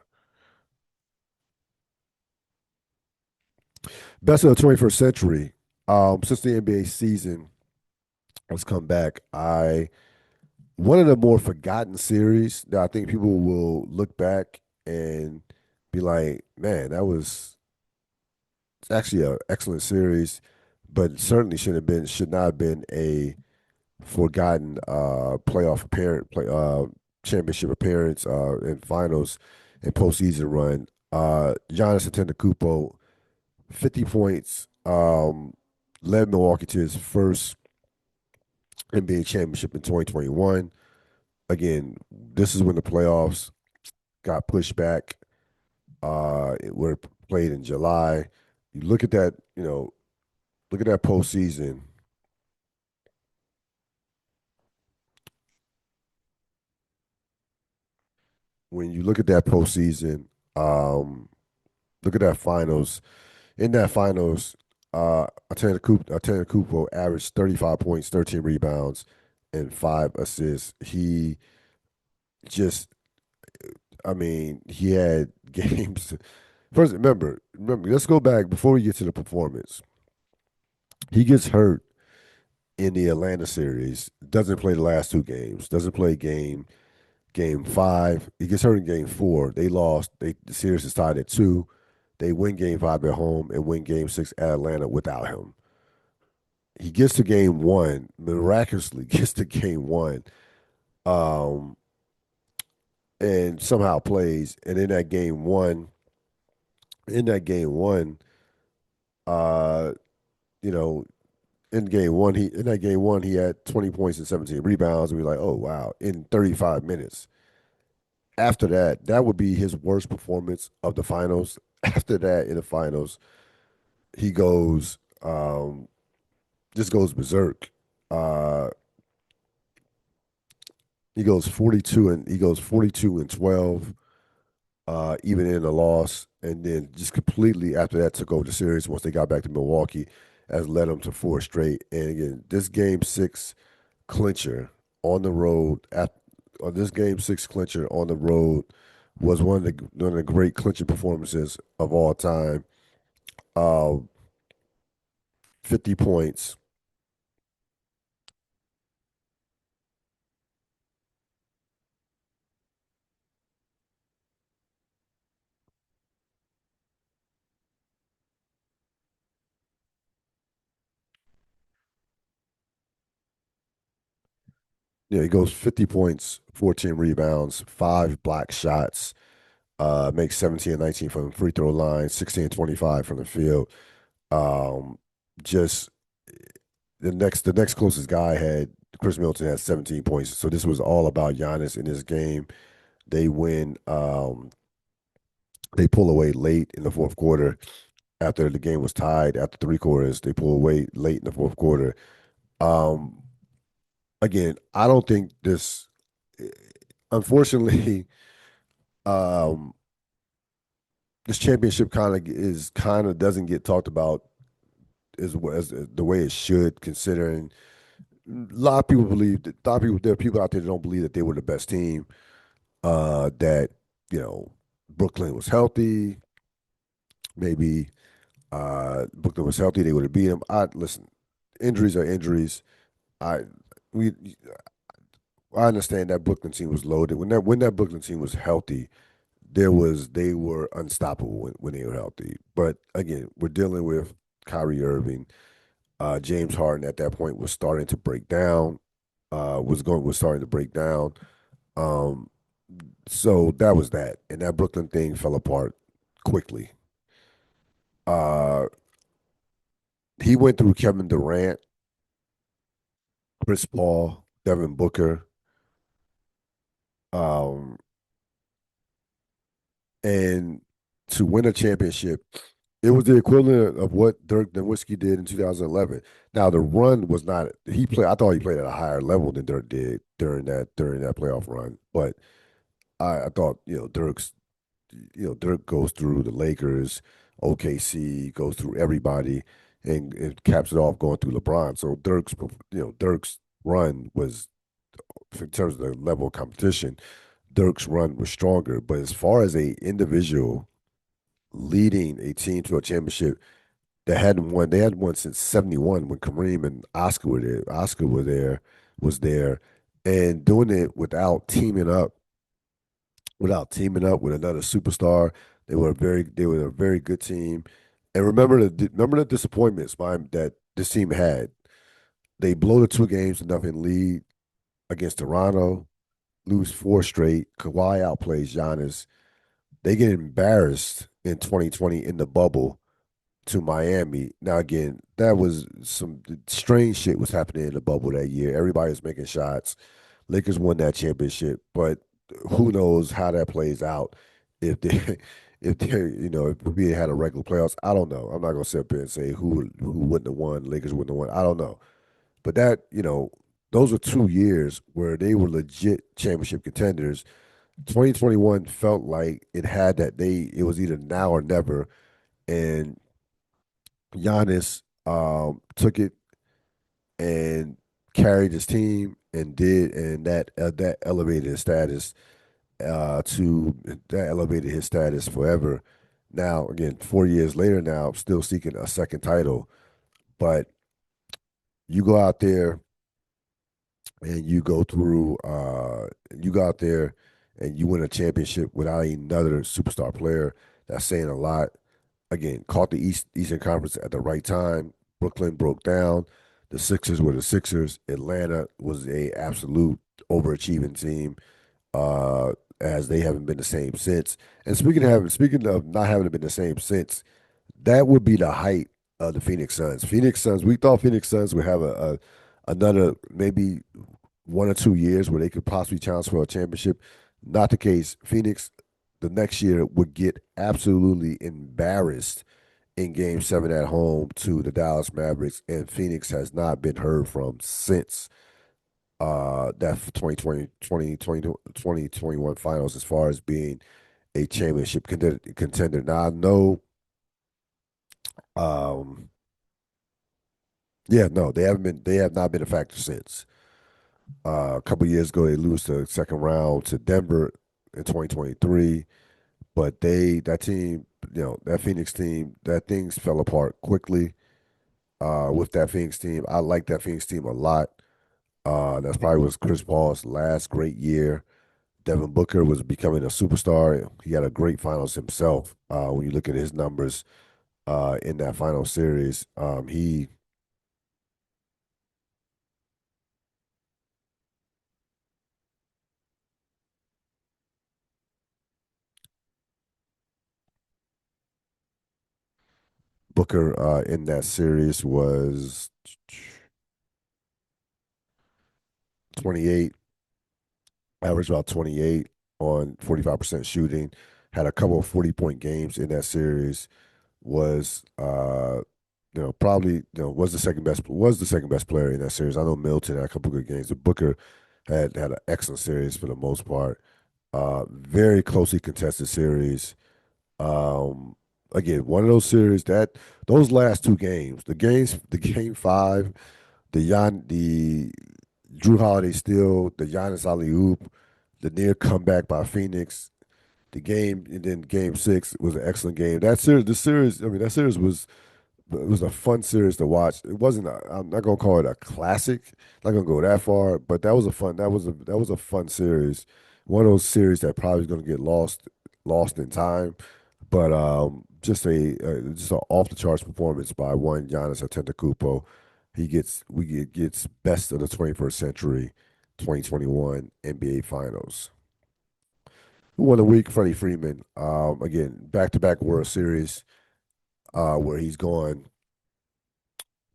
Speaker 1: Best of the 21st century. Since the NBA season Let's come back. I One of the more forgotten series that I think people will look back and be like, man, that was it's actually an excellent series, but certainly should not have been a forgotten playoff appearance, championship appearance and finals and postseason run. Giannis Antetokounmpo, 50 points, led Milwaukee to his first NBA championship in 2021. Again, this is when the playoffs got pushed back. It were played in July. You look at that, look at that postseason. When you look at that postseason, um, look at that finals. In that finals, Antetokounmpo averaged 35 points, 13 rebounds, and 5 assists. He just, I mean, he had games. First, remember, let's go back before we get to the performance. He gets hurt in the Atlanta series, doesn't play the last two games, doesn't play game five. He gets hurt in game four. They lost. The series is tied at two. They win game five at home and win game six at Atlanta without him. He gets to game one, miraculously gets to game one, um, and somehow plays. And in that game one, uh, you know, in that game one he had 20 points and 17 rebounds. And we're like, oh wow, in 35 minutes. After that, that would be his worst performance of the finals. After that, in the finals, he goes just goes berserk. Uh, he goes 42 and 12, even in the loss, and then just completely after that took over the series once they got back to Milwaukee, as led them to four straight. And again, this game six clincher on the road at on this game six clincher on the road was one of the great clinching performances of all time. Uh, 50 points. Yeah, he goes 50 points, 14 rebounds, five block shots, makes 17 and 19 from the free throw line, 16 and 25 from the field. Um, just the next closest guy had Chris Middleton had 17 points. So this was all about Giannis in this game. They win. They pull away late in the fourth quarter after the game was tied. After three quarters, they pull away late in the fourth quarter. Um, Again, I don't think this. Unfortunately, um, this championship kind of doesn't get talked about as the way it should, considering a lot of people believe that a lot of people there are people out there that don't believe that they were the best team. That you know Brooklyn was healthy. Maybe Brooklyn was healthy, they would have beat them. I listen. Injuries are injuries. I we I understand that Brooklyn team was loaded. When that Brooklyn team was healthy, they were unstoppable when they were healthy. But again, we're dealing with Kyrie Irving. James Harden at that point was starting to break down. Was starting to break down. Um, so that was that, and that Brooklyn thing fell apart quickly. Uh, he went through Kevin Durant, Chris Paul, Devin Booker, um, and to win a championship, it was the equivalent of what Dirk Nowitzki did in 2011. Now the run was not he played. I thought he played at a higher level than Dirk did during that playoff run. But I thought Dirk goes through the Lakers, OKC, goes through everybody, and caps it off going through LeBron. So Dirk's run was in terms of the level of competition. Dirk's run was stronger. But as far as a individual leading a team to a championship, that hadn't won. They hadn't won since '71 when Kareem and Oscar were there. Oscar was there, and doing it without teaming up with another superstar. They were a very good team. And remember the disappointments that this team had. They blow the 2 games to nothing lead against Toronto, lose 4 straight. Kawhi outplays Giannis. They get embarrassed in 2020 in the bubble to Miami. Now again, that was some strange shit was happening in the bubble that year. Everybody was making shots. Lakers won that championship, but who knows how that plays out if they if we had a regular playoffs. I don't know. I'm not gonna sit up here and say who wouldn't have won. Lakers wouldn't have won. I don't know. But those were 2 years where they were legit championship contenders. 2021 felt like it was either now or never, and Giannis took it and carried his team and to that elevated his status forever. Now again, 4 years later, now still seeking a second title, but you go out there and you go out there and you win a championship without another superstar player. That's saying a lot. Again, caught the Eastern Conference at the right time. Brooklyn broke down. The Sixers were the Sixers. Atlanta was a absolute overachieving team, as they haven't been the same since. And speaking of not having been the same since, that would be the height of the Phoenix Suns. Phoenix Suns. We thought Phoenix Suns would have another maybe 1 or 2 years where they could possibly challenge for a championship. Not the case. Phoenix the next year would get absolutely embarrassed in Game 7 at home to the Dallas Mavericks, and Phoenix has not been heard from since that 2021 finals as far as being a championship contender. Now I know, um, yeah, no, they have not been a factor since. A couple years ago, they lose the second round to Denver in 2023. But that team, that Phoenix team, that things fell apart quickly. With that Phoenix team, I like that Phoenix team a lot. That's probably was Chris Paul's last great year. Devin Booker was becoming a superstar. He had a great finals himself. When you look at his numbers in that final series, he Booker in that series was 28, averaged about 28 on 45% shooting. Had a couple of 40-point games in that series. Was probably was the second best player in that series. I know Milton had a couple good games, but Booker had an excellent series for the most part. Very closely contested series. Um, Again, one of those series that those last 2 games, the game 5, the Drew Holiday steal, the Giannis alley oop, the near comeback by Phoenix, the game, and then game 6 was an excellent game. That series was it was a fun series to watch. It wasn't. I'm not gonna call it a classic. Not gonna go that far, but that was a fun series. One of those series that probably is gonna get lost in time. But just an off the charts performance by one Giannis Antetokounmpo. Gets best of the 21st century, 2021 NBA Finals. Who won the week? Freddie Freeman. Again, back to back World Series, where he's gone,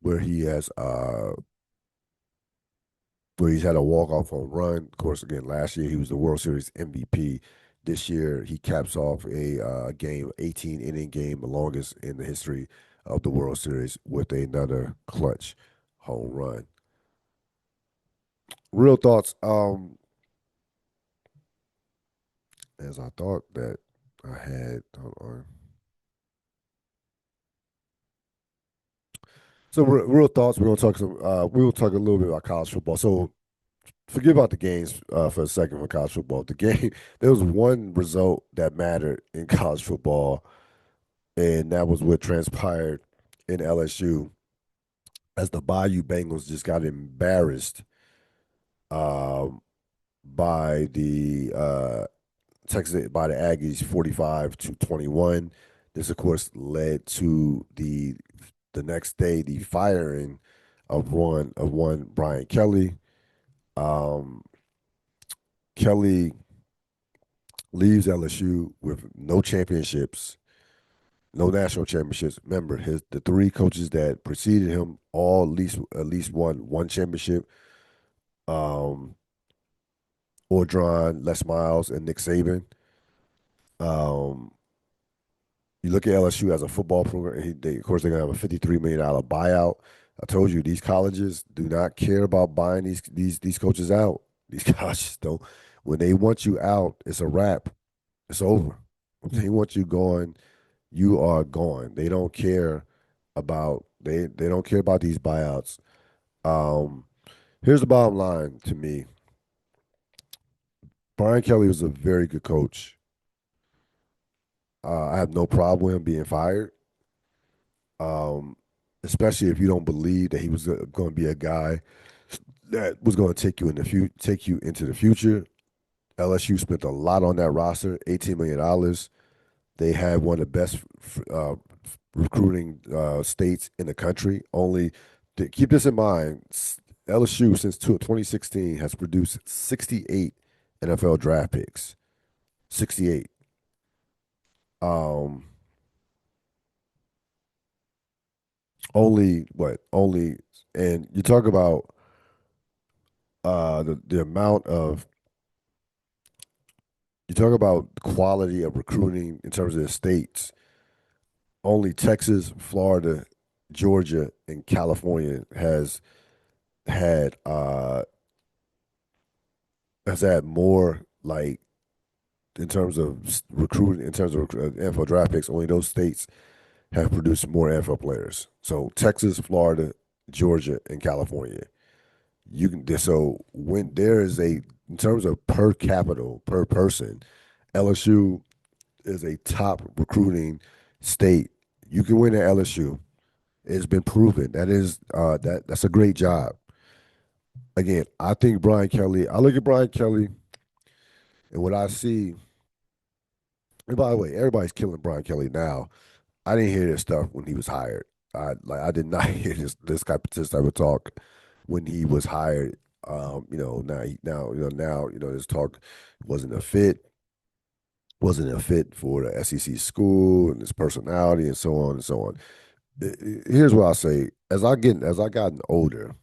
Speaker 1: where he has where he's had a walk off home run. Of course, again, last year he was the World Series MVP. This year he caps off a 18 inning game, the longest in the history of the World Series, with another clutch home run. Real thoughts. As I thought that I had. Hold on. So real thoughts. We're gonna talk some. We will talk a little bit about college football. So forget about the games for a second for college football. The game there was one result that mattered in college football, and that was what transpired in LSU as the Bayou Bengals just got embarrassed um, by the Texas by the Aggies 45-21. This, of course, led to the next day the firing of one Brian Kelly. Um, Kelly leaves LSU with no championships, no national championships. Remember, the three coaches that preceded him all at least won one championship. Um, Ordron, Les Miles, and Nick Saban. Um, you look at LSU as a football program. Of course, they're gonna have a $53 million buyout. I told you these colleges do not care about buying these coaches out. These colleges don't. When they want you out, it's a wrap. It's over. When they want you gone, you are gone. They don't care about these buyouts. Um, Here's the bottom line to me. Brian Kelly was a very good coach. I have no problem with him being fired. Um, Especially if you don't believe that he was going to be a guy that was going to take you into the future. LSU spent a lot on that roster, $18 million. They had one of the best uh, recruiting states in the country. Keep this in mind, LSU since 2016 has produced 68 NFL draft picks. 68. Um, only what? Only, and you talk about the amount of you talk about the quality of recruiting in terms of the states. Only Texas, Florida, Georgia, and California had uh has had more like in terms of recruiting, in terms of NFL draft picks. Only those states have produced more NFL players. So Texas, Florida, Georgia, and California. So when there is in terms of per capita per person, LSU is a top recruiting state. You can win at LSU. It's been proven. That's a great job. Again, I think Brian Kelly. I look at Brian Kelly and what I see. And by the way, everybody's killing Brian Kelly now. I didn't hear this stuff when he was hired. I did not hear this type of talk when he was hired. This talk wasn't a fit, wasn't a fit for the SEC school and his personality and so on and so on. Here's what I say: as I gotten older,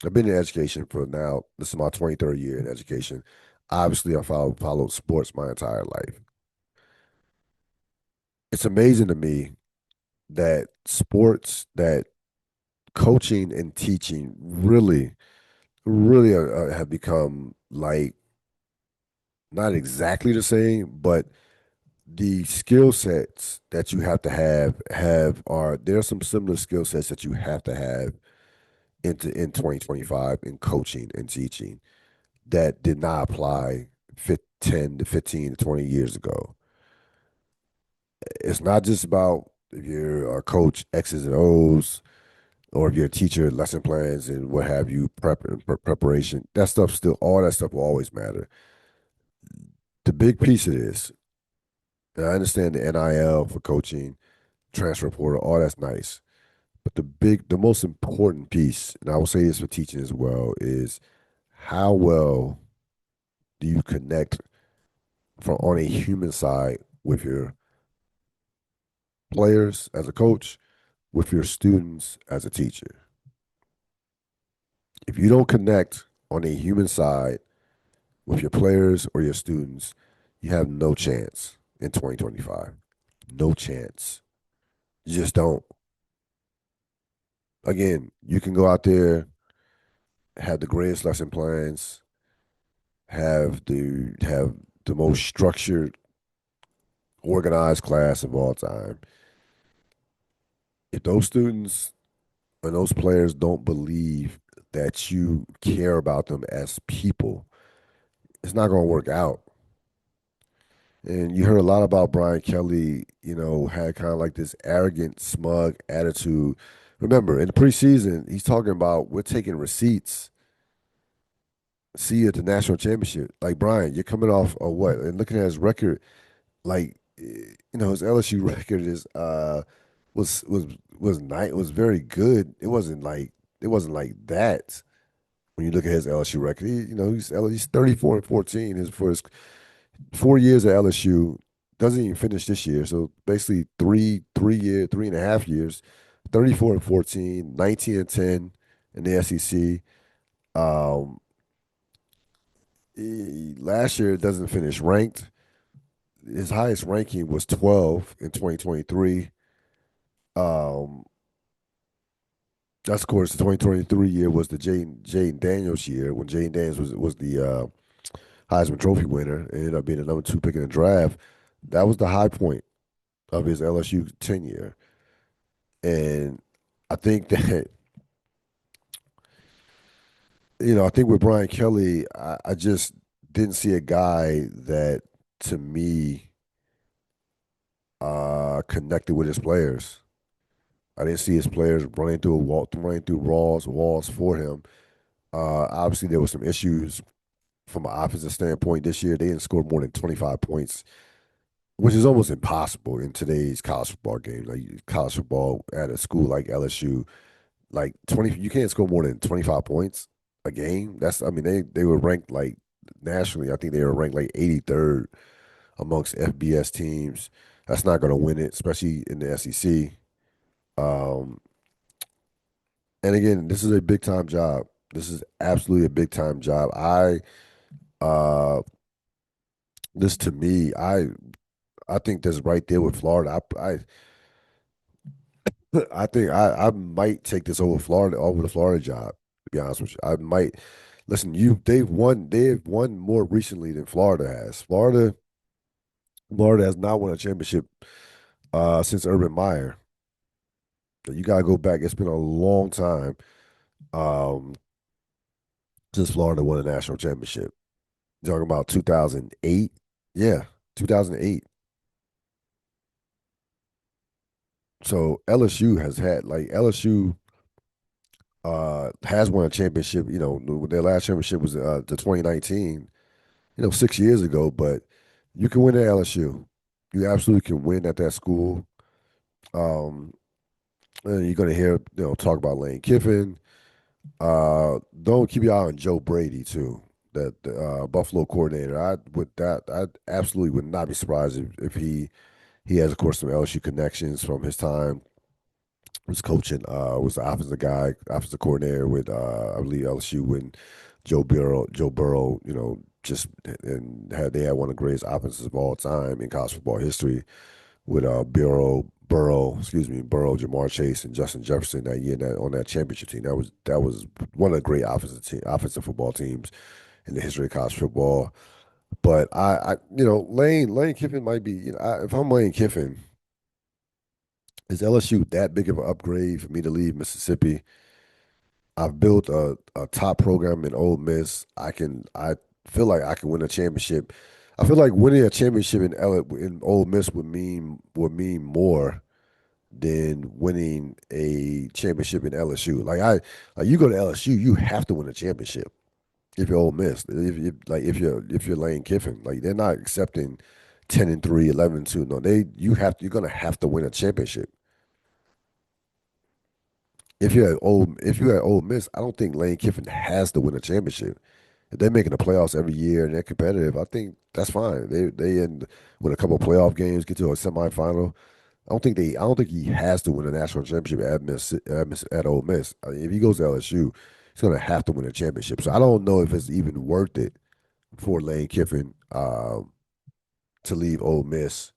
Speaker 1: I've been in education for now. This is my 23rd year in education. Obviously, I followed sports my entire life. It's amazing to me that coaching and teaching really have become like not exactly the same, but the skill sets that you have to have are there are some similar skill sets that you have to have in 2025 in coaching and teaching that did not apply 10 to 15 to 20 years ago. It's not just about if you're a coach X's and O's or if you're a teacher lesson plans and what have you preparation. All that stuff will always matter. The big piece of this, and I understand the NIL for coaching, transfer portal, all that's nice. But the most important piece, and I will say this for teaching as well, is how well do you connect from on a human side with your players as a coach, with your students as a teacher. If you don't connect on a human side with your players or your students, you have no chance in 2025. No chance. You just don't. Again, you can go out there, have the greatest lesson plans, have the most structured, organized class of all time. If those students and those players don't believe that you care about them as people, it's not going to work out. And you heard a lot about Brian Kelly, had kind of like this arrogant, smug attitude. Remember, in the preseason, he's talking about we're taking receipts. See you at the national championship. Like, Brian, you're coming off of what? And looking at his record, like, his LSU record is was was was very good. It wasn't like that when you look at his LSU record. He's 34-14 for his 4 years at LSU. Doesn't even finish this year. So basically 3.5 years, 34-14, 19-10 in the SEC. Um, Last year it doesn't finish ranked. His highest ranking was 12 in 2023. Um, that's of course the 2023 year was the Jaden Daniels year when Jaden Daniels was the Heisman Trophy winner and ended up being the number two pick in the draft. That was the high point of his LSU tenure. And I think that, I think with Brian Kelly, I just didn't see a guy that to me connected with his players. I didn't see his players running through walls for him. Obviously, there were some issues from an offensive standpoint this year. They didn't score more than 25 points, which is almost impossible in today's college football game. Like college football at a school like LSU, like 20, you can't score more than 25 points a game. I mean, they were ranked like nationally. I think they were ranked like 83rd amongst FBS teams. That's not going to win it, especially in the SEC. Um, and again, this is a big time job. This is absolutely a big time job. Uh, this to me, I think that's right there with Florida. I think I might take this over the Florida job, to be honest with you. I might listen, they've won more recently than Florida has. Florida has not won a championship since Urban Meyer. You gotta go back. It's been a long time um since Florida won a national championship. You're talking about 2008? Yeah, 2008. So LSU has won a championship. Their last championship was the 2019. 6 years ago. But you can win at LSU. You absolutely can win at that school. Um, and you're gonna hear talk about Lane Kiffin. Don't keep your eye on Joe Brady too. That the Buffalo coordinator. I absolutely would not be surprised if he has of course some LSU connections from his time was coaching, was the offensive coordinator with I believe LSU when Joe Burrow, just and they had one of the greatest offenses of all time in college football history with Burrow, Jamar Chase, and Justin Jefferson that year on that championship team. That was one of the great offensive football teams in the history of college football. But Lane Kiffin might be, if I'm Lane Kiffin, is LSU that big of an upgrade for me to leave Mississippi? I've built a top program in Ole Miss. I feel like I can win a championship. I feel like winning a championship in Ole Miss would mean more than winning a championship in LSU. Like you go to LSU, you have to win a championship if you're Ole Miss. If you're Lane Kiffin, like they're not accepting 10-3, 11-2. No, you're gonna have to win a championship. If you're at Ole Miss, I don't think Lane Kiffin has to win a championship. If they're making the playoffs every year and they're competitive, I think that's fine. They end with a couple of playoff games, get to a semifinal. I don't think he has to win a national championship at Ole Miss. I mean, if he goes to LSU, he's gonna have to win a championship. So I don't know if it's even worth it for Lane Kiffin to leave Ole Miss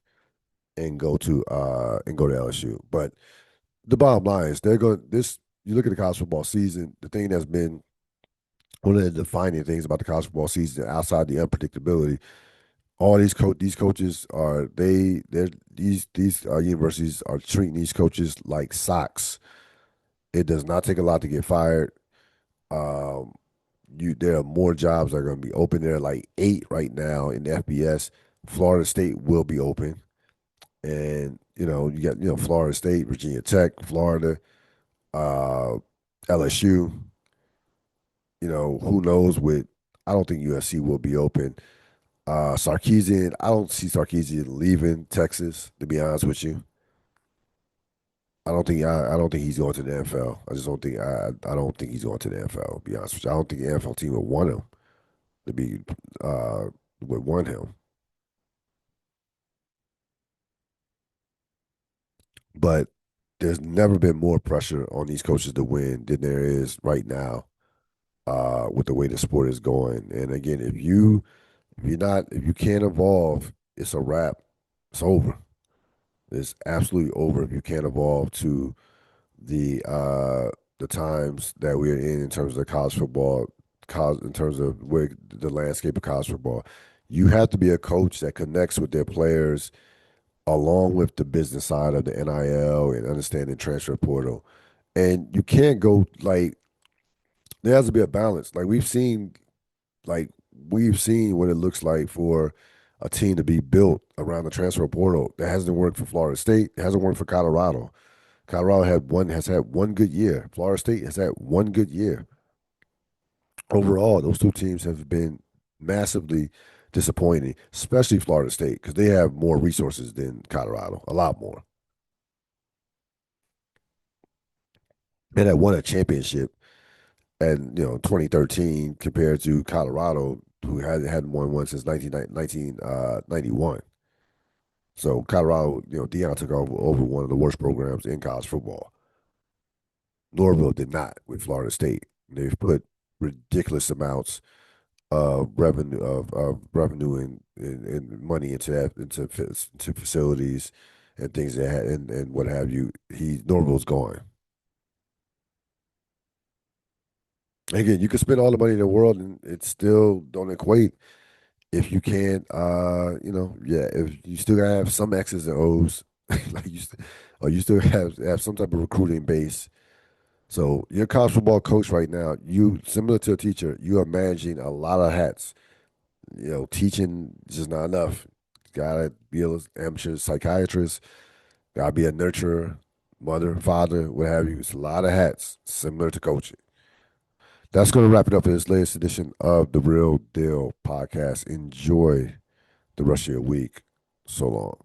Speaker 1: and go to LSU. But the bottom line is they're going this. You look at the college football season. The thing that's been one of the defining things about the college football season outside the unpredictability. All these coaches are they're these universities are treating these coaches like socks. It does not take a lot to get fired. Um, there are more jobs that are going to be open. There are like 8 right now in the FBS. Florida State will be open, and you got Florida State, Virginia Tech, Florida, uh, LSU. Who knows? With I don't think USC will be open. Sarkeesian, I don't see Sarkeesian leaving Texas. To be honest with you, I don't think he's going to the NFL. I just don't think I don't think he's going to the NFL. To be honest with you, I don't think the NFL team would want him to be uh, would want him. But there's never been more pressure on these coaches to win than there is right now with the way the sport is going. And again, if you can't evolve, it's a wrap. It's over. It's absolutely over if you can't evolve to the times that we're in terms of college football, in terms of where the landscape of college football. You have to be a coach that connects with their players along with the business side of the NIL and understanding transfer portal. And you can't go like there has to be a balance. Like we've seen what it looks like for a team to be built around the transfer portal. That hasn't worked for Florida State. It hasn't worked for Colorado. Colorado has had one good year. Florida State has had one good year. Overall, those two teams have been massively disappointing, especially Florida State, because they have more resources than Colorado, a lot more. And they won a championship and 2013 compared to Colorado, who hadn't won one since 1991. So Colorado, Deion took over one of the worst programs in college football. Norville did not with Florida State. They've put ridiculous amounts of revenue and money into into facilities and things and what have you. Norville's gone. Again, you can spend all the money in the world and it still don't equate if you can't, yeah, if you still gotta have some X's and O's, like or you still have some type of recruiting base. So you're a college football coach right now. You similar to a teacher, you are managing a lot of hats. Teaching is just not enough. Gotta be an amateur psychiatrist. Gotta be a nurturer, mother, father, what have you. It's a lot of hats, similar to coaching. That's going to wrap it up for this latest edition of the Real Deal Podcast. Enjoy the rest of your week. So long.